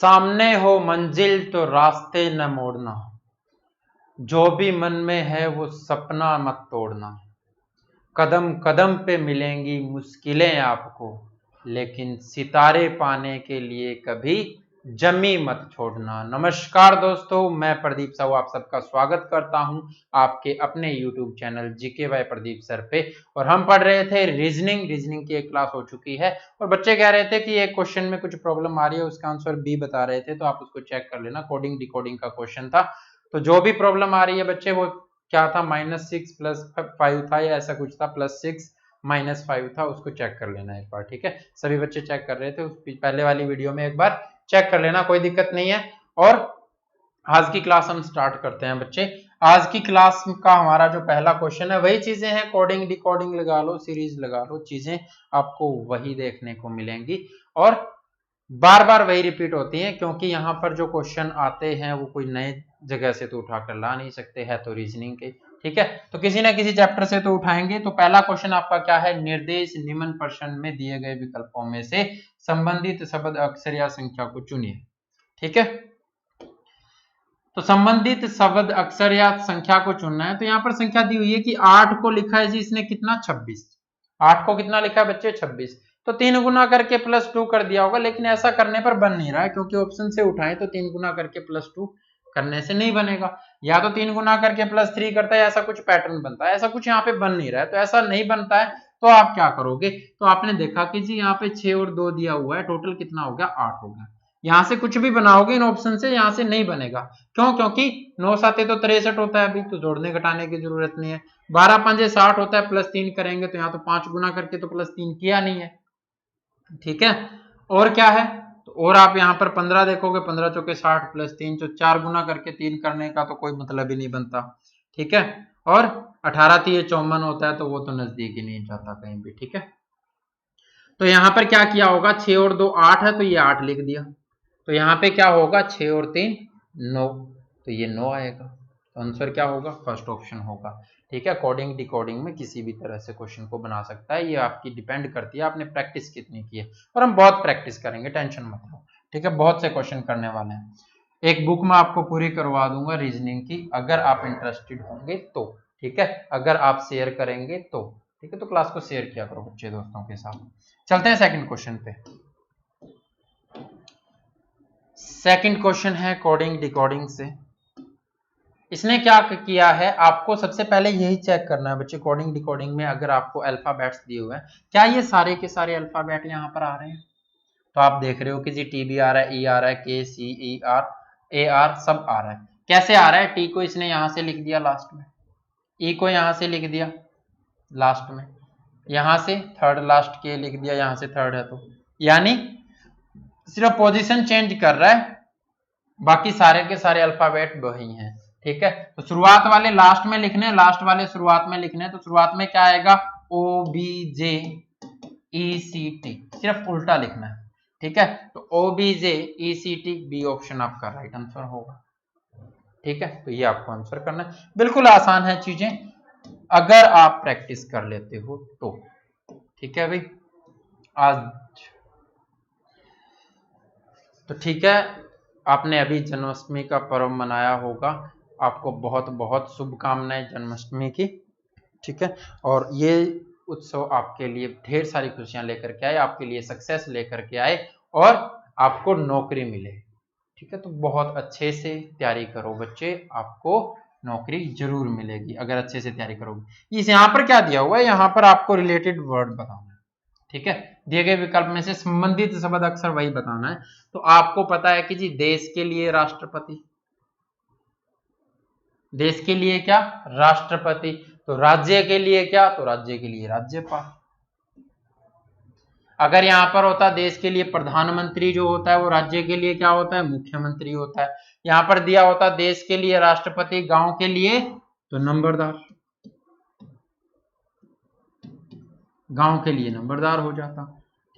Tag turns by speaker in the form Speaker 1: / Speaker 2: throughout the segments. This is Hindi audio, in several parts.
Speaker 1: सामने हो मंजिल तो रास्ते न मोड़ना, जो भी मन में है वो सपना मत तोड़ना। कदम कदम पे मिलेंगी मुश्किलें आपको, लेकिन सितारे पाने के लिए कभी जमी मत छोड़ना। नमस्कार दोस्तों, मैं प्रदीप साहू आप सबका स्वागत करता हूं आपके अपने YouTube channel GK by Pradeep sir पे। और हम पढ़ रहे थे रीजनिंग की एक क्लास हो चुकी है और बच्चे कह रहे थे कि एक क्वेश्चन में कुछ प्रॉब्लम आ रही है, उसका आंसर बी बता रहे थे, तो आप उसको चेक कर लेना। कोडिंग डिकोडिंग का क्वेश्चन था, तो जो भी प्रॉब्लम आ रही है बच्चे वो क्या था, -6 + 5 था या ऐसा कुछ था, +6 - 5 था, उसको चेक कर लेना एक बार। ठीक है, सभी बच्चे चेक कर रहे थे, उस पहले वाली वीडियो में एक बार चेक कर लेना, कोई दिक्कत नहीं है। और आज की क्लास हम स्टार्ट करते हैं बच्चे। आज की क्लास का हमारा जो पहला क्वेश्चन है वही चीजें हैं, कोडिंग डिकोडिंग लगा लो, सीरीज लगा लो, चीजें आपको वही देखने को मिलेंगी और बार बार वही रिपीट होती हैं, क्योंकि यहाँ पर जो क्वेश्चन आते हैं वो कोई नए जगह से तो उठाकर ला नहीं सकते, है तो रीजनिंग के। ठीक है, तो किसी ना किसी चैप्टर से तो उठाएंगे। तो पहला क्वेश्चन आपका क्या है, निर्देश निम्न प्रश्न में दिए गए विकल्पों में से संबंधित शब्द अक्षर या संख्या को चुनिए। ठीक है, तो संबंधित शब्द अक्षर या संख्या को चुनना है। तो यहाँ पर संख्या दी हुई है कि 8 को लिखा है जी इसने कितना, 26। 8 को कितना लिखा है बच्चे, 26। तो 3 गुना करके +2 कर दिया होगा, लेकिन ऐसा करने पर बन नहीं रहा है, क्योंकि ऑप्शन से उठाएं तो 3 गुना करके +2 करने से नहीं बनेगा, या तो 3 गुना करके +3 करता है, ऐसा कुछ पैटर्न बनता है, ऐसा कुछ यहाँ पे बन नहीं रहा है। तो ऐसा नहीं बनता है तो आप क्या करोगे, तो आपने देखा कि जी यहाँ पे 6 और 2 दिया हुआ है, टोटल कितना हो गया, 8 हो गया। यहाँ से कुछ भी बनाओगे इन ऑप्शन से, यहाँ से नहीं बनेगा। क्यों, क्योंकि 9 7 तो 63 होता है, अभी तो जोड़ने घटाने की जरूरत नहीं है। 12 5 60 होता है, +3 करेंगे तो यहाँ तो 5 गुना करके तो +3 किया नहीं है। ठीक है, और क्या है, तो और आप यहाँ पर 15 देखोगे, 15 चौके 60 +3, तो 4 गुना करके 3 करने का तो कोई मतलब ही नहीं बनता। ठीक है, और 18 3 54 होता है, तो वो तो नजदीक ही नहीं जाता कहीं भी। ठीक है, तो यहाँ पर क्या किया होगा, 6 और 2 8 है, तो ये 8 लिख दिया। तो यहाँ पे क्या होगा, 6 और 3 9, तो ये 9 आएगा। तो आंसर क्या होगा, फर्स्ट ऑप्शन होगा। ठीक है, कोडिंग डिकोडिंग में किसी भी तरह से क्वेश्चन को बना सकता है, ये आपकी डिपेंड करती है आपने प्रैक्टिस कितनी की है, और हम बहुत प्रैक्टिस करेंगे, टेंशन मत लो। ठीक है, बहुत से क्वेश्चन करने वाले हैं, एक बुक में आपको पूरी करवा दूंगा रीजनिंग की, अगर आप इंटरेस्टेड होंगे तो। ठीक है, अगर आप शेयर करेंगे तो। ठीक है, तो क्लास को शेयर किया करो बच्चे दोस्तों के साथ। चलते हैं सेकंड क्वेश्चन पे। सेकंड क्वेश्चन है कोडिंग डिकोडिंग से। इसने क्या किया है, आपको सबसे पहले यही चेक करना है बच्चे, कोडिंग डिकोडिंग में अगर आपको अल्फाबेट्स दिए हुए हैं, क्या ये सारे के सारे अल्फाबेट यहाँ पर आ रहे हैं। तो आप देख रहे हो कि जी टी भी आ रहा है, ई आ रहा है, के सी ई आर ए आर सब आ रहा है। कैसे आ रहा है, टी को इसने यहाँ से लिख दिया लास्ट में, ई को यहाँ से लिख दिया लास्ट में, यहाँ से थर्ड लास्ट के लिख दिया, यहाँ से थर्ड है, तो यानी सिर्फ पोजीशन चेंज कर रहा है, बाकी सारे के सारे अल्फाबेट वही हैं। ठीक है, तो शुरुआत वाले लास्ट में लिखने, लास्ट वाले शुरुआत में लिखने, तो शुरुआत में क्या आएगा, ओ बी जे ई सी टी, सिर्फ उल्टा लिखना है। ठीक है, तो ओ बी जे ई सी टी, बी ऑप्शन आपका राइट आंसर होगा। ठीक है, तो ये आपको आंसर करना है, बिल्कुल आसान है चीजें, अगर आप प्रैक्टिस कर लेते हो तो। ठीक है भाई, आज तो ठीक है, आपने अभी जन्माष्टमी का पर्व मनाया होगा, आपको बहुत बहुत शुभकामनाएं जन्माष्टमी की। ठीक है, और ये उत्सव आपके लिए ढेर सारी खुशियां लेकर के आए, आपके लिए सक्सेस लेकर के आए और आपको नौकरी मिले। ठीक है, तो बहुत अच्छे से तैयारी करो बच्चे, आपको नौकरी जरूर मिलेगी अगर अच्छे से तैयारी करोगे। इस यहाँ पर क्या दिया हुआ है, यहाँ पर आपको रिलेटेड वर्ड बताना है। ठीक है, दिए गए विकल्प में से संबंधित शब्द अक्षर वही बताना है। तो आपको पता है कि जी देश के लिए राष्ट्रपति, देश के लिए क्या, राष्ट्रपति, तो राज्य के लिए क्या, तो राज्य के लिए राज्यपाल। अगर यहां पर होता देश के लिए प्रधानमंत्री जो होता है वो राज्य के लिए क्या होता है, मुख्यमंत्री होता है। यहां पर दिया होता देश के लिए राष्ट्रपति, गांव के लिए तो नंबरदार, गांव के लिए नंबरदार हो जाता।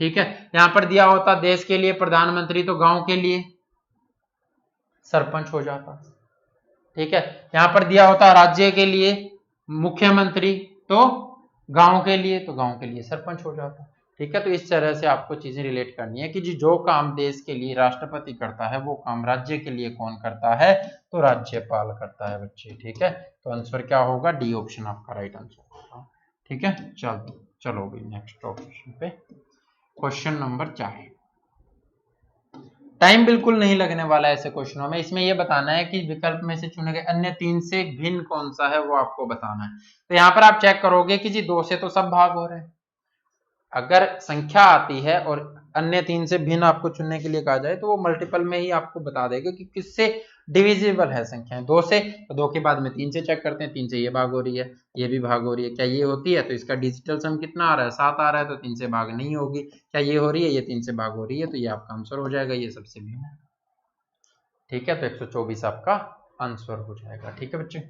Speaker 1: ठीक है, यहां पर दिया होता देश के लिए प्रधानमंत्री, तो गांव के लिए सरपंच हो जाता। ठीक है, यहां पर दिया होता राज्य के लिए मुख्यमंत्री, तो गांव के लिए, तो गांव के लिए सरपंच हो जाता। ठीक है। तो इस तरह से आपको चीजें रिलेट करनी है कि जी जो काम देश के लिए राष्ट्रपति करता है वो काम राज्य के लिए कौन करता है, तो राज्यपाल करता है बच्चे। ठीक है, तो आंसर क्या होगा, डी ऑप्शन आपका राइट आंसर होगा। ठीक है, चलो भाई नेक्स्ट ऑप्शन पे, क्वेश्चन नंबर 4। टाइम बिल्कुल नहीं लगने वाला है ऐसे क्वेश्चनों में। इसमें यह बताना है कि विकल्प में से चुने गए अन्य 3 से भिन्न कौन सा है, वो आपको बताना है। तो यहां पर आप चेक करोगे कि जी 2 से तो सब भाग हो रहे हैं। अगर संख्या आती है और अन्य 3 से भिन्न आपको चुनने के लिए कहा जाए तो वो मल्टीपल में ही आपको बता देगा कि किससे डिविजिबल है संख्याएं। 2 से, तो 2 के बाद में 3 से चेक करते हैं, 3 से ये भाग हो रही है, ये भी भाग हो रही है, क्या ये होती है, तो इसका डिजिटल सम कितना आ रहा है, 7 आ रहा है, तो 3 से भाग नहीं होगी। क्या ये हो रही है, ये 3 से भाग हो रही है, तो ये आपका आंसर हो जाएगा, ये सबसे भिन्न है। ठीक है, तो 124 आपका आंसर हो जाएगा। ठीक है बच्चे,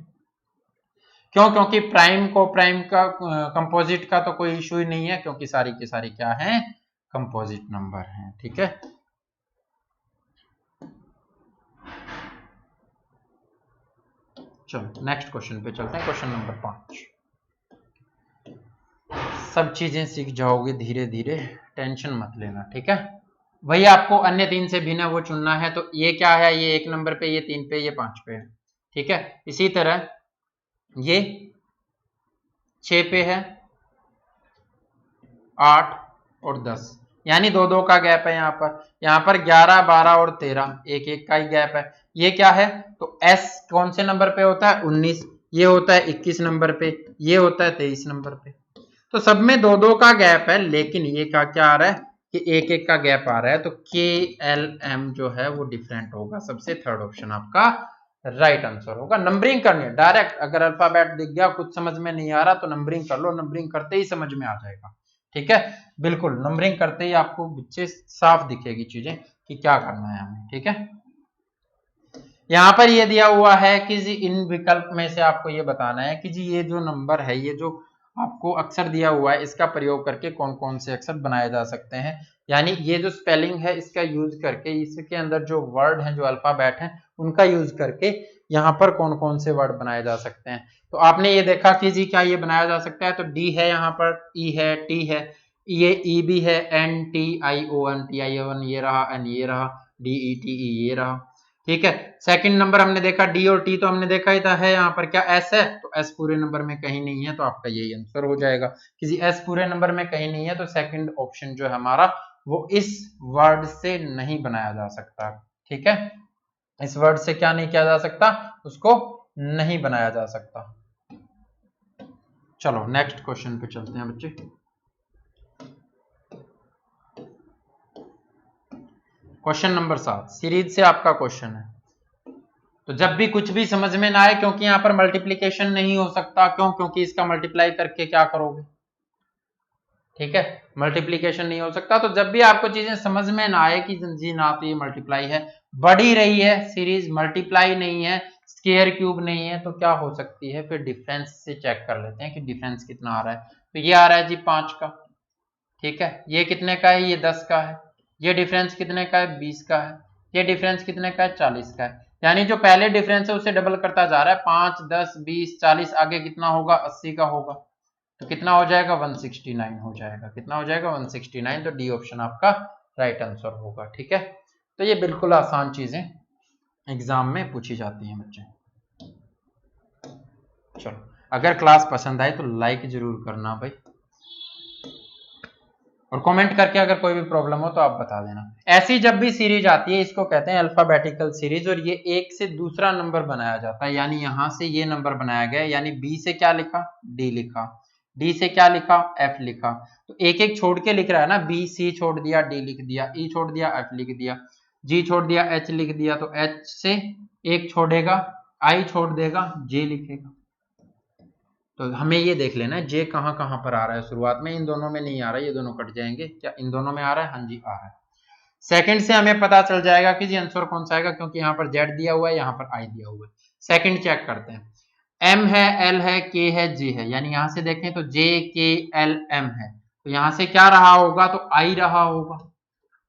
Speaker 1: क्यों, क्योंकि प्राइम को प्राइम का कंपोजिट का तो कोई इशू ही नहीं है, क्योंकि सारी की सारी क्या है, कंपोजिट नंबर हैं। ठीक है, चलो नेक्स्ट क्वेश्चन पे चलते हैं, क्वेश्चन नंबर 5। सब चीजें सीख जाओगे धीरे धीरे, टेंशन मत लेना। ठीक है, वही आपको अन्य 3 से भिन्न वो चुनना है। तो ये क्या है, ये 1 नंबर पे, ये 3 पे, ये 5 पे है। ठीक है, इसी तरह ये 6 पे है, 8 और 10, यानी 2-2 का गैप है। यहाँ पर 11, 12 और 13 1-1 का ही गैप है। ये क्या है, तो S कौन से नंबर पे होता है, 19, ये होता है 21 नंबर पे, ये होता है 23 नंबर पे। तो सब में 2-2 का गैप है, लेकिन ये क्या आ रहा है कि 1-1 का गैप आ रहा है। तो KLM जो है वो डिफरेंट होगा, सबसे थर्ड ऑप्शन आपका राइट आंसर होगा। नंबरिंग करनी है डायरेक्ट, अगर अल्फाबेट दिख गया कुछ समझ में नहीं आ रहा तो नंबरिंग कर लो, नंबरिंग करते ही समझ में आ जाएगा। ठीक है, बिल्कुल नंबरिंग करते ही आपको बच्चे साफ दिखेगी चीजें कि क्या करना है हमें। ठीक है, यहां पर ये दिया हुआ है कि जी इन विकल्प में से आपको ये बताना है कि जी ये जो नंबर है, ये जो आपको अक्षर दिया हुआ है, इसका प्रयोग करके कौन कौन से अक्षर बनाए जा सकते हैं। यानी ये जो स्पेलिंग है इसका यूज करके, इसके अंदर जो वर्ड है, जो अल्फाबेट है, उनका यूज करके यहाँ पर कौन कौन से वर्ड बनाए जा सकते हैं। तो आपने ये देखा कि जी क्या ये बनाया जा सकता है, तो डी है, यहाँ पर ई है, टी है, ये ई भी है, N T I O N, T I O N ये रहा, एन ये रहा, डी ई टी ई ये रहा। ठीक है, सेकंड नंबर हमने देखा डी और टी, तो हमने देखा ही था है यहाँ पर क्या एस है, तो एस पूरे नंबर में कहीं नहीं है, तो आपका यही आंसर हो जाएगा। किसी एस पूरे नंबर में कहीं नहीं है, तो सेकंड ऑप्शन जो है हमारा वो इस वर्ड से नहीं बनाया जा सकता। ठीक है, इस वर्ड से क्या नहीं किया जा सकता, उसको नहीं बनाया जा सकता। चलो नेक्स्ट क्वेश्चन पे चलते हैं बच्चे, क्वेश्चन नंबर 7 सीरीज से आपका क्वेश्चन है। तो जब भी कुछ भी समझ में ना आए, क्योंकि यहाँ पर मल्टीप्लीकेशन नहीं हो सकता, क्यों, क्योंकि इसका मल्टीप्लाई करके क्या करोगे। ठीक है, मल्टीप्लीकेशन नहीं हो सकता। तो जब भी आपको चीजें समझ में ना आए कि जी ना तो ये मल्टीप्लाई है, बढ़ ही रही है सीरीज, मल्टीप्लाई नहीं है, स्क्वायर क्यूब नहीं है, तो क्या हो सकती है, फिर डिफरेंस से चेक कर लेते हैं कि डिफरेंस कितना आ रहा है। तो ये आ रहा है जी 5 का। ठीक है, ये कितने का है, ये 10 का है। ये डिफरेंस कितने का है, 20 का है। ये डिफरेंस कितने का है, 40 का है। यानी जो पहले डिफरेंस है उसे डबल करता जा रहा है, 5, 10, 20, 40, आगे कितना होगा, 80 का होगा। तो कितना हो जाएगा, 169 हो जाएगा। कितना हो जाएगा, 169। तो डी ऑप्शन आपका राइट आंसर होगा। ठीक है, तो ये बिल्कुल आसान चीजें एग्जाम में पूछी जाती हैं बच्चे। चलो, अगर क्लास पसंद आए तो लाइक जरूर करना भाई, और कमेंट करके अगर कोई भी प्रॉब्लम हो तो आप बता देना। ऐसी जब भी सीरीज आती है इसको कहते हैं अल्फाबेटिकल सीरीज, और ये एक से दूसरा नंबर बनाया जाता है। यानी यहां से ये नंबर बनाया गया, यानी बी से क्या लिखा, डी लिखा, डी से क्या लिखा, एफ लिखा। तो एक एक छोड़ के लिख रहा है ना, बी, सी छोड़ दिया, डी लिख दिया, ई छोड़ दिया, एफ लिख दिया, जी छोड़ दिया, एच लिख दिया। तो एच से एक छोड़ेगा, आई छोड़ देगा, जे लिखेगा। तो हमें ये देख लेना है जे कहां कहां पर आ रहा है। शुरुआत में इन दोनों में नहीं आ रहा है, ये दोनों कट जाएंगे। क्या इन दोनों में आ रहा है, हाँ जी आ रहा है। सेकंड से हमें पता चल जाएगा कि जी आंसर कौन सा आएगा, क्योंकि यहाँ पर जेड दिया हुआ है, यहाँ पर आई दिया हुआ है। सेकंड चेक करते हैं, एम है, एल है, के है, जे है, यानी यहां से देखें तो जे के एल एम है, तो यहां से क्या रहा होगा, तो आई रहा होगा,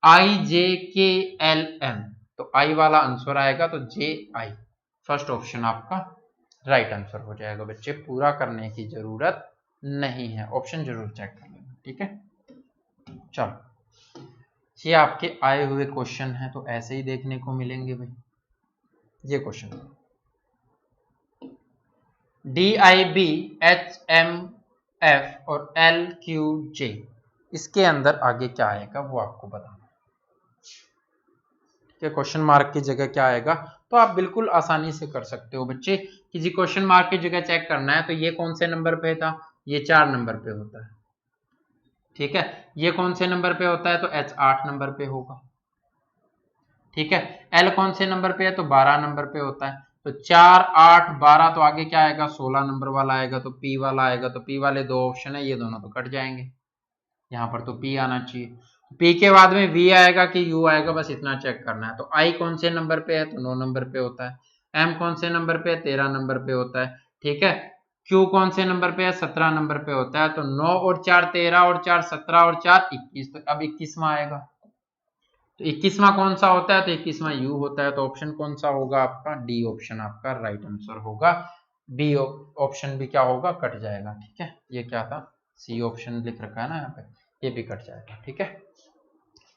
Speaker 1: आई जे के एल एम, तो आई वाला आंसर आएगा, तो जे आई फर्स्ट ऑप्शन आपका राइट आंसर हो जाएगा। बच्चे पूरा करने की जरूरत नहीं है, ऑप्शन जरूर चेक कर लेना। ठीक है, चलो, ये आपके आए हुए क्वेश्चन हैं तो ऐसे ही देखने को मिलेंगे भाई। ये क्वेश्चन DIB HMF और LQJ, इसके अंदर आगे क्या आएगा वो आपको बताना। कि क्वेश्चन मार्क की जगह क्या आएगा, तो आप बिल्कुल आसानी से कर सकते हो बच्चे। किसी क्वेश्चन मार्क की जगह चेक करना है तो ये कौन से नंबर पे था, ये 4 नंबर पे होता है, ठीक है। ये कौन से नंबर पे होता है, तो H 8 नंबर पे होगा, ठीक है। L कौन से नंबर पे है, तो 12 नंबर पे होता है। तो 4 8 12, तो आगे क्या आएगा, 16 नंबर वाला आएगा, तो P वाला आएगा। तो P वाले दो ऑप्शन है, ये दोनों तो कट जाएंगे, यहाँ पर तो P आना चाहिए। P के बाद में V आएगा कि U आएगा, बस इतना चेक करना है। तो I कौन से नंबर पे है, तो 9 नंबर पे होता है। M कौन से नंबर पे है, 13 नंबर पे होता है, ठीक है। Q कौन से नंबर पे है, 17 नंबर पे होता है। तो 9 और 4 13 और 4 17 और 4 21, तो अब 21वां आएगा। तो 21वां कौन सा होता है, तो 21वां U होता है। तो ऑप्शन कौन सा होगा आपका, डी ऑप्शन आपका राइट आंसर होगा। बी ऑप्शन भी क्या होगा, कट जाएगा, ठीक है। ये क्या था, सी ऑप्शन लिख रखा है ना यहाँ पे, ये भी कट जाएगा, ठीक है।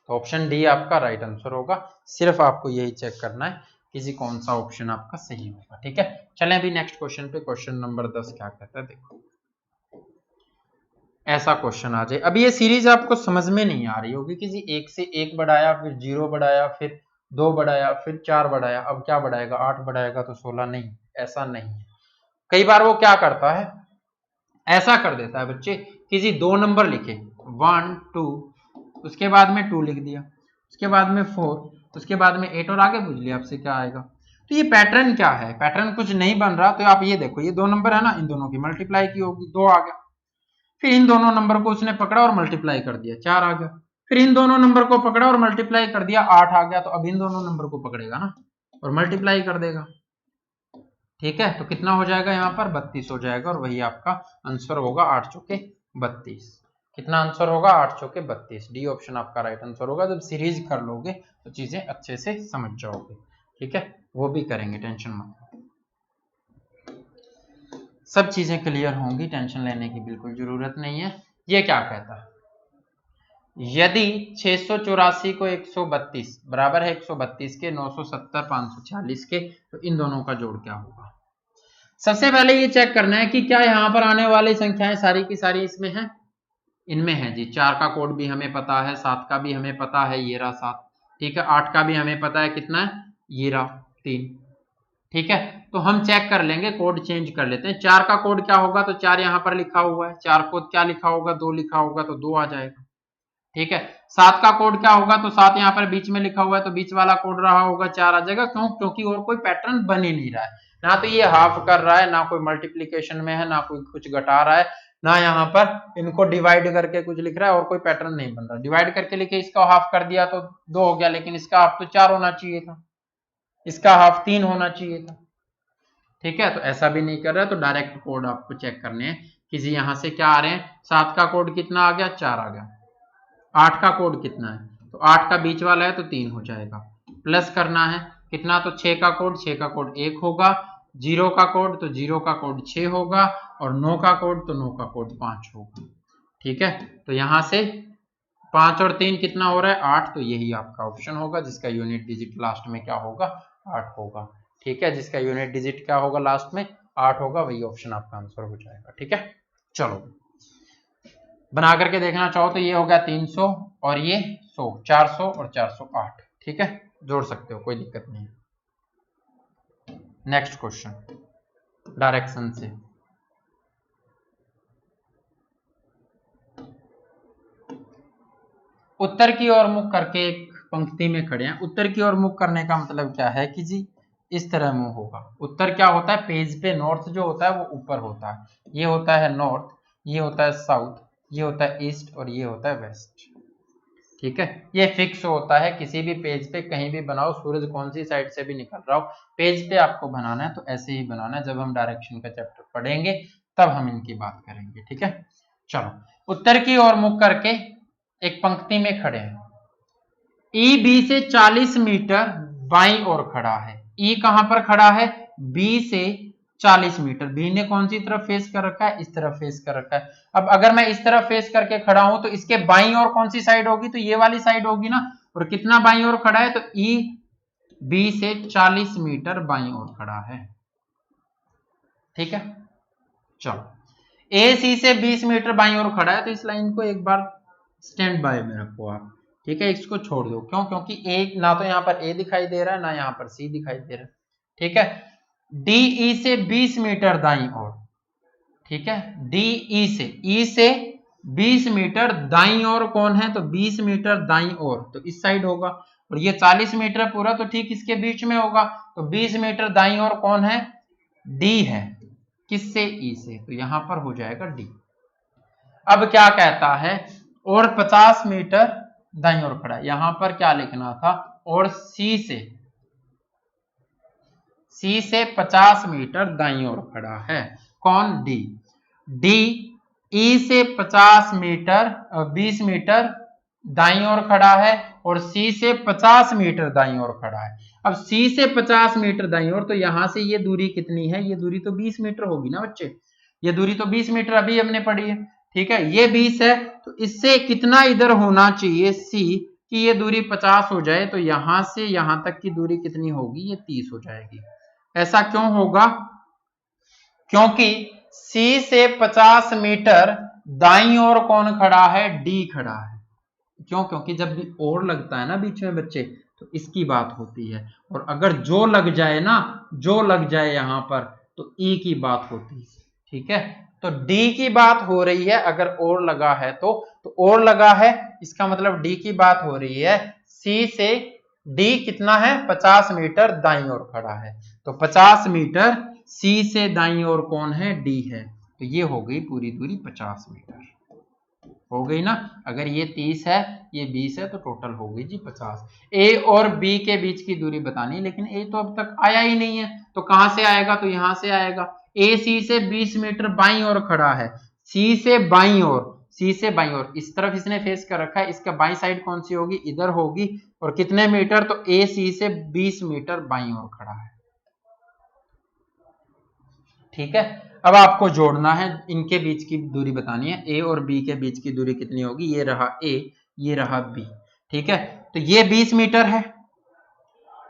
Speaker 1: तो ऑप्शन डी आपका राइट आंसर होगा। सिर्फ आपको यही चेक करना है किसी कौन सा ऑप्शन आपका सही होगा, ठीक है। चलें अभी नेक्स्ट क्वेश्चन पे। क्वेश्चन नंबर 10 क्या कहता है, देखो ऐसा क्वेश्चन आ जाए। अभी ये सीरीज आपको समझ में नहीं आ रही होगी कि जी 1 से 1 बढ़ाया, फिर 0 बढ़ाया, फिर 2 बढ़ाया, फिर 4 बढ़ाया, अब क्या बढ़ाएगा, 8 बढ़ाएगा तो 16, नहीं, ऐसा नहीं है। कई बार वो क्या करता है, ऐसा कर देता है बच्चे कि जी 2 नंबर लिखे 1 2, उसके बाद में 2 लिख दिया, उसके बाद में 4, उसके बाद में 8 और आगे पूछ लिया आपसे क्या आएगा। तो ये पैटर्न क्या है, पैटर्न कुछ नहीं बन रहा। तो आप ये देखो, ये 2 नंबर है ना, इन दोनों की मल्टीप्लाई की होगी, 2 आ गया। फिर इन दोनों नंबर को उसने पकड़ा और मल्टीप्लाई कर दिया, 4 आ गया। फिर इन दोनों नंबर को पकड़ा और मल्टीप्लाई कर दिया, 8 आ गया। तो अब इन दोनों नंबर को पकड़ेगा ना और मल्टीप्लाई कर देगा, ठीक है। तो कितना हो जाएगा यहाँ पर, 32 हो जाएगा। और वही आपका आंसर होगा, 8 चौके 32। कितना आंसर होगा, 8 चौके 32। डी ऑप्शन आपका राइट आंसर होगा। जब सीरीज कर लोगे तो चीजें अच्छे से समझ जाओगे, ठीक है। वो भी करेंगे, टेंशन मत, सब चीजें क्लियर होंगी, टेंशन लेने की बिल्कुल जरूरत नहीं है। ये क्या कहता है, यदि 684 को 132 बराबर है 132 के, 970 546 के, तो इन दोनों का जोड़ क्या होगा। सबसे पहले ये चेक करना है कि क्या यहाँ पर आने वाली संख्याएं सारी की सारी इसमें है, इनमें है जी। 4 का कोड भी हमें पता है, 7 का भी हमें पता है, ये रहा 7, ठीक है। 8 का भी हमें पता है, कितना है, ये रहा 3, ठीक है। तो हम चेक कर लेंगे, कोड चेंज कर लेते हैं। 4 का कोड क्या होगा, तो 4 यहाँ पर लिखा हुआ है, 4 को क्या लिखा होगा, 2 लिखा होगा, तो 2 आ जाएगा, ठीक है। 7 का कोड क्या होगा, तो 7 यहाँ पर बीच में लिखा हुआ है, तो बीच वाला कोड रहा होगा, 4 आ जाएगा। क्यों, क्योंकि और कोई पैटर्न बन ही नहीं रहा है, ना तो ये हाफ कर रहा है, ना कोई मल्टीप्लीकेशन में है, ना कोई कुछ घटा रहा है, ना यहाँ पर इनको डिवाइड करके कुछ लिख रहा है, और कोई पैटर्न नहीं बन रहा। डिवाइड करके लिखे, इसका हाफ कर दिया तो 2 हो गया, लेकिन इसका हाफ तो 4 होना चाहिए था, इसका हाफ 3 होना चाहिए था, ठीक है। तो ऐसा भी नहीं कर रहा है। तो डायरेक्ट कोड आपको चेक करने हैं कि जी यहाँ से क्या आ रहे हैं। 7 का कोड कितना आ गया, 4 आ गया। 8 का कोड कितना है, तो 8 का बीच वाला है, तो 3 हो जाएगा। प्लस करना है कितना, तो 6 का कोड, 6 का कोड 1 होगा। 0 का कोड, तो 0 का कोड 6 होगा। और 9 का कोड, तो 9 का कोड 5 होगा, ठीक है। तो यहां से 5 और 3 कितना हो रहा है, 8। तो यही आपका ऑप्शन होगा जिसका यूनिट डिजिट लास्ट में क्या होगा, 8 होगा, ठीक है। जिसका यूनिट डिजिट क्या होगा, लास्ट में 8 होगा, वही ऑप्शन आपका आंसर हो जाएगा, ठीक है। चलो बना करके देखना चाहो तो ये हो गया 300 और ये 100, 400 और 408, ठीक है। जोड़ सकते हो, कोई दिक्कत नहीं है। नेक्स्ट क्वेश्चन डायरेक्शन से, उत्तर की ओर मुख करके एक पंक्ति में खड़े हैं। उत्तर की ओर मुख करने का मतलब क्या है कि जी इस तरह मुंह होगा। उत्तर क्या होता है, पेज पे नॉर्थ जो होता है वो ऊपर होता है, ये होता है नॉर्थ, ये होता है साउथ, ये होता है ईस्ट और ये होता है वेस्ट, ठीक है। ये फिक्स होता है, किसी भी पेज पे कहीं भी बनाओ, सूरज कौन सी साइड से भी निकल रहा हो, पेज पे आपको बनाना है तो ऐसे ही बनाना है। जब हम डायरेक्शन का चैप्टर पढ़ेंगे तब हम इनकी बात करेंगे, ठीक है। चलो उत्तर की ओर मुख करके एक पंक्ति में खड़े हैं। ई बी से 40 मीटर बाईं ओर खड़ा है। ई कहां पर खड़ा है, बी से 40 मीटर। बी ने कौन सी तरफ फेस कर रखा है, इस तरफ फेस कर रखा है। अब अगर मैं इस तरफ फेस करके खड़ा हूं तो इसके बाईं ओर कौन सी साइड होगी, तो ये वाली साइड होगी ना। और कितना बाईं ओर खड़ा है, तो ई बी से 40 मीटर बाईं ओर खड़ा है। ठीक है, चलो ए सी से 20 मीटर बाईं ओर खड़ा है, तो इस लाइन को एक बार स्टैंड बाय में रखो आप। ठीक है, इसको छोड़ दो, क्यों, क्योंकि ए ना तो यहाँ पर ए दिखाई दे रहा है ना यहाँ पर सी दिखाई दे रहा है। ठीक है, डी ई से 20 मीटर दाईं ओर। ठीक है, डी ई से 20 मीटर दाईं ओर कौन है, तो 20 मीटर दाईं ओर तो इस साइड होगा। और ये 40 मीटर पूरा तो ठीक इसके बीच में होगा। तो 20 मीटर दाईं ओर कौन है, डी है। किससे, ई से, तो यहां पर हो जाएगा डी। अब क्या कहता है, और 50 मीटर दाईं ओर खड़ा है। यहां पर क्या लिखना था, और सी से 50 मीटर दाईं ओर खड़ा है कौन, डी। डी ई से 50 मीटर 20 मीटर दाईं ओर खड़ा है, और सी से 50 मीटर दाईं ओर खड़ा है। अब सी से 50 मीटर दाईं ओर, तो यहां से ये दूरी कितनी है, ये दूरी तो 20 मीटर होगी ना बच्चे। ये दूरी तो 20 मीटर अभी हमने पढ़ी है। ठीक है, ये 20 है, तो इससे कितना इधर होना चाहिए सी, कि ये दूरी 50 हो जाए, तो यहां से यहां तक की दूरी कितनी होगी, ये 30 हो जाएगी। ऐसा क्यों होगा, क्योंकि सी से 50 मीटर दाईं ओर कौन खड़ा है, डी खड़ा है। क्यों, क्योंकि जब भी और लगता है ना बीच में बच्चे, तो इसकी बात होती है। और अगर जो लग जाए ना, जो लग जाए यहां पर, तो ई की बात होती है। ठीक है, तो डी की बात हो रही है, अगर और लगा है तो और लगा है, इसका मतलब डी की बात हो रही है। सी से डी कितना है, 50 मीटर दाईं ओर खड़ा है, तो 50 मीटर सी से दाईं ओर कौन है, डी है। तो ये हो गई पूरी दूरी 50 मीटर हो गई ना। अगर ये 30 है, ये 20 है, तो टोटल हो गई जी 50। ए और बी के बीच की दूरी बतानी, लेकिन ए तो अब तक आया ही नहीं है, तो कहां से आएगा, तो यहां से आएगा। ए सी से 20 मीटर बाईं ओर खड़ा है, सी से बाईं ओर, सी से बाईं ओर इस तरफ इसने फेस कर रखा है, इसका बाईं साइड कौन सी होगी, इधर होगी। और कितने मीटर, तो ए सी से 20 मीटर बाईं ओर खड़ा है। ठीक है, अब आपको जोड़ना है, इनके बीच की दूरी बतानी है। ए और बी के बीच की दूरी कितनी होगी, ये रहा ए, ये रहा बी। ठीक है, तो ये 20 मीटर है,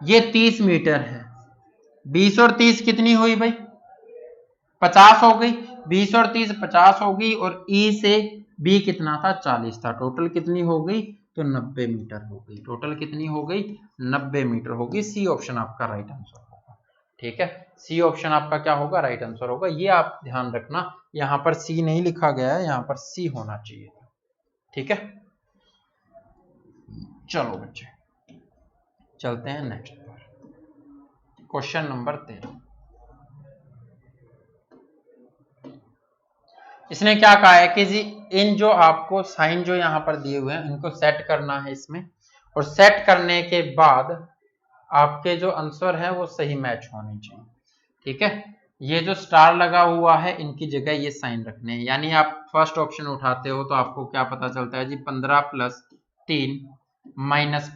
Speaker 1: ये 30 मीटर है। 20 और 30 कितनी हुई भाई, 50 हो गई। 20 और 30 50 हो गई, और ई से बी कितना था, 40 था। टोटल कितनी हो गई, तो 90 मीटर हो गई। टोटल कितनी हो गई, 90 मीटर होगी। सी ऑप्शन आपका राइट आंसर होगा। ठीक है, सी ऑप्शन आपका क्या होगा, राइट आंसर होगा। ये आप ध्यान रखना, यहां पर सी नहीं लिखा गया है, यहां पर सी होना चाहिए। ठीक है, चलो बच्चे चलते हैं नेक्स्ट पर। Question number 13। इसने क्या कहा है कि जी इन जो आपको साइन जो यहां पर दिए हुए हैं, इनको सेट करना है इसमें, और सेट करने के बाद आपके जो आंसर है वो सही मैच होने चाहिए। ठीक है, ये जो स्टार लगा हुआ है, इनकी जगह ये साइन रखने हैं। यानी आप फर्स्ट ऑप्शन उठाते हो तो आपको क्या पता चलता है जी, 15 + 3 -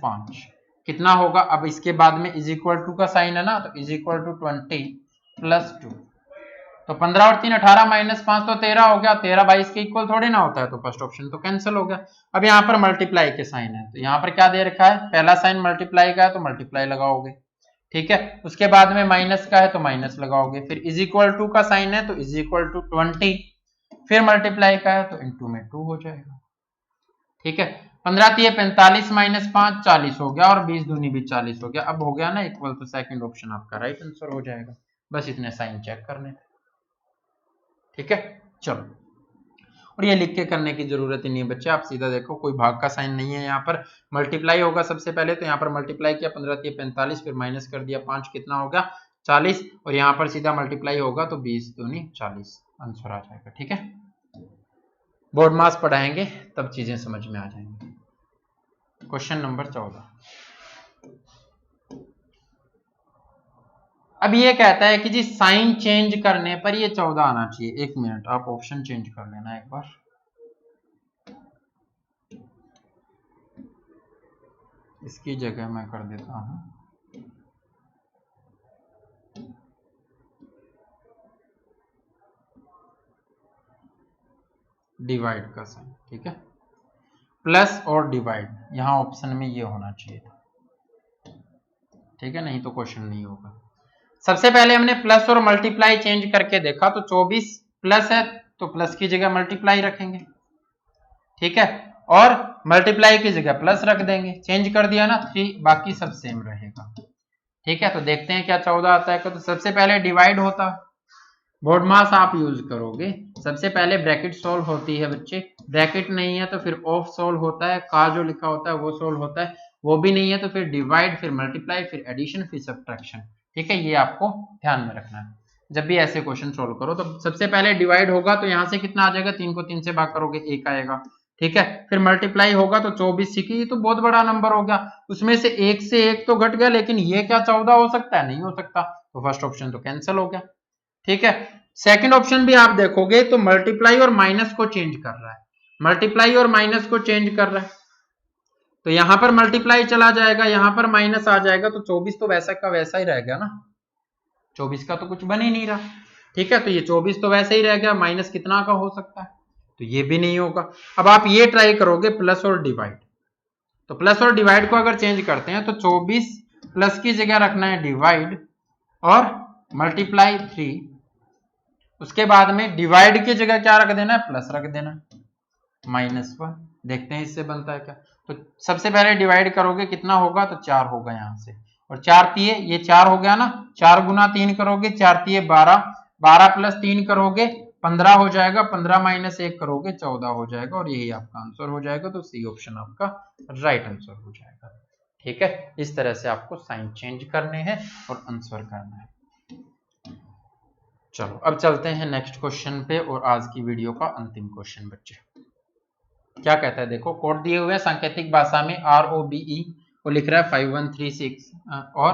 Speaker 1: 5 कितना होगा। अब इसके बाद में इज इक्वल टू का साइन है ना, तो इज इक्वल टू 20 + 2, तो 15 और 3 18 - 5 तो 13 हो गया। 13 22 के इक्वल थोड़े ना होता है, तो फर्स्ट ऑप्शन तो कैंसिल हो गया। अब यहाँ पर मल्टीप्लाई के साइन है, तो यहाँ पर क्या दे रखा है, पहला साइन मल्टीप्लाई का है तो मल्टीप्लाई लगाओगे। ठीक है, उसके बाद में माइनस का है तो माइनस लगाओगे। फिर इज इक्वल टू का साइन है तो इज इक्वल टू 20, फिर मल्टीप्लाई का है तो इंटू में 2 हो जाएगा। ठीक है, 15 3 45 - 5 40 हो गया, और 20 दूनी भी 40 हो गया। अब हो गया ना इक्वल, तो सेकंड ऑप्शन आपका राइट आंसर हो जाएगा। बस इतने साइन चेक करने थे। ठीक है, चलो, और ये लिख के करने की जरूरत ही नहीं है बच्चे, आप सीधा देखो, कोई भाग का साइन नहीं है। यहाँ पर मल्टीप्लाई होगा सबसे पहले, तो यहाँ पर मल्टीप्लाई किया 15 3 45, फिर माइनस कर दिया 5, कितना हो गया 40, और यहाँ पर सीधा मल्टीप्लाई होगा तो 20 दूनी 40 आंसर आ जाएगा। ठीक है, बोर्ड मास पढ़ाएंगे तब चीजें समझ में आ जाएंगी। Question number 14। अब ये कहता है कि जी साइन चेंज करने पर ये 14 आना चाहिए। 1 मिनट, आप ऑप्शन चेंज कर लेना एक बार। इसकी जगह मैं कर देता हूं डिवाइड का साइन, ठीक है, प्लस और डिवाइड, यहां ऑप्शन में ये होना चाहिए था, ठीक है, नहीं तो क्वेश्चन नहीं होगा। सबसे पहले हमने प्लस और मल्टीप्लाई चेंज करके देखा, तो 24 प्लस है तो प्लस की जगह मल्टीप्लाई रखेंगे, ठीक है, और मल्टीप्लाई की जगह प्लस रख देंगे, चेंज कर दिया ना 3, बाकी सब सेम रहेगा, ठीक है। तो देखते हैं क्या 14 आता है। तो सबसे पहले डिवाइड होता है, बोर्ड मास आप यूज करोगे, सबसे पहले ब्रैकेट सोल्व होती है बच्चे, ब्रैकेट नहीं है तो फिर ऑफ सोल्व होता है, का जो लिखा होता है वो सोल्व होता है, वो भी नहीं है तो फिर डिवाइड, फिर मल्टीप्लाई, फिर एडिशन, फिर सब्ट्रैक्शन, ठीक है, ये आपको ध्यान में रखना है जब भी ऐसे क्वेश्चन सोल्व करो। तो सबसे पहले डिवाइड होगा तो यहाँ से कितना आ जाएगा, 3 को 3 से भाग करोगे 1 आएगा, ठीक है, फिर मल्टीप्लाई होगा तो 24 सीखी, ये तो बहुत बड़ा नंबर हो गया, उसमें से 1 से 1 तो घट गया, लेकिन ये क्या 14 हो सकता है, नहीं हो सकता, तो फर्स्ट ऑप्शन तो कैंसिल हो गया, ठीक है। सेकंड ऑप्शन भी आप देखोगे तो मल्टीप्लाई और माइनस को चेंज कर रहा है, मल्टीप्लाई और माइनस को चेंज कर रहा है, तो यहां पर मल्टीप्लाई चला जाएगा, यहां पर माइनस आ जाएगा, तो 24 तो वैसा का वैसा ही रह गया ना, 24 का तो कुछ बन ही नहीं रहा, ठीक है, तो ये 24 तो वैसे ही रह गया, माइनस कितना का हो सकता है, तो ये भी नहीं होगा। अब आप ये ट्राई करोगे प्लस और डिवाइड, तो प्लस और डिवाइड को अगर चेंज करते हैं तो 24 प्लस की जगह रखना है डिवाइड और मल्टीप्लाई 3, उसके बाद में डिवाइड की जगह क्या रख देना है, प्लस रख देना, -1, देखते हैं इससे बनता है क्या। तो सबसे पहले डिवाइड करोगे कितना होगा, तो 4 होगा यहां से, और 4 तिये ये 4 हो गया ना, 4 गुना 3 करोगे 4 तिये 12, 12 प्लस 3 करोगे 15 हो जाएगा, 15 माइनस 1 करोगे 14 हो जाएगा, और यही आपका आंसर हो जाएगा। तो सी ऑप्शन आपका राइट आंसर हो जाएगा, ठीक है। इस तरह से आपको साइन चेंज करने हैं और आंसर करना है। चलो अब चलते हैं नेक्स्ट क्वेश्चन पे, और आज की वीडियो का अंतिम क्वेश्चन बच्चे क्या कहता है, देखो कोड दिए हुए सांकेतिक भाषा में ROBE को लिख रहा है 5136 और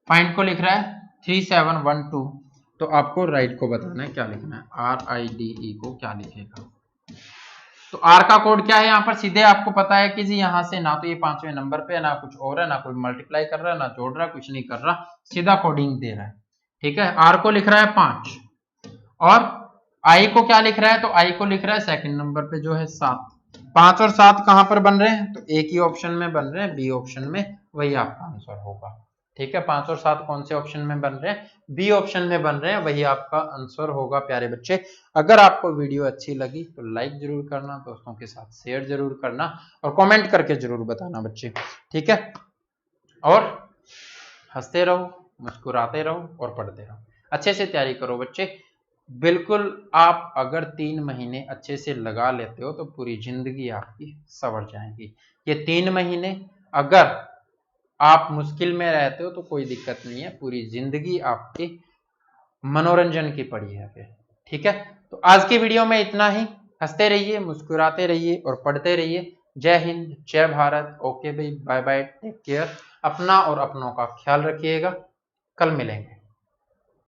Speaker 1: फाइंड को लिख रहा है 3712, तो आपको राइट को बताना है क्या लिखना है, RIDE को क्या लिखेगा। तो R का कोड क्या है, यहाँ पर सीधे आपको पता है कि जी यहाँ से ना तो ये 5वें नंबर पे है, ना कुछ और है, ना कोई मल्टीप्लाई कर रहा है, ना जोड़ रहा है, कुछ नहीं कर रहा, सीधा कोडिंग दे रहा है, ठीक है। R को लिख रहा है 5, और I को क्या लिख रहा है, तो I को लिख रहा है सेकंड नंबर पे जो है 7, 5 और 7 कहां पर बन रहे हैं, तो एक ही ऑप्शन में बन रहे हैं, बी ऑप्शन में, वही आपका आंसर होगा, ठीक है। 5 और 7 कौन से ऑप्शन में बन रहे हैं, बी ऑप्शन में बन रहे हैं, वही आपका आंसर होगा। प्यारे बच्चे, अगर आपको वीडियो अच्छी लगी तो लाइक जरूर करना, दोस्तों के साथ शेयर जरूर करना, और कमेंट करके जरूर बताना बच्चे, ठीक है। और हंसते रहो, मुस्कुराते रहो और पढ़ते रहो, अच्छे से तैयारी करो बच्चे। बिल्कुल, आप अगर 3 महीने अच्छे से लगा लेते हो तो पूरी जिंदगी आपकी संवर जाएगी। ये 3 महीने अगर आप मुश्किल में रहते हो तो कोई दिक्कत नहीं है, पूरी जिंदगी आपकी मनोरंजन की पड़ी है फिर, ठीक है। तो आज की वीडियो में इतना ही, हंसते रहिए, मुस्कुराते रहिए और पढ़ते रहिए। जय हिंद, जय भारत, ओके भाई, बाय बाय, टेक केयर, अपना और अपनों का ख्याल रखिएगा, कल मिलेंगे।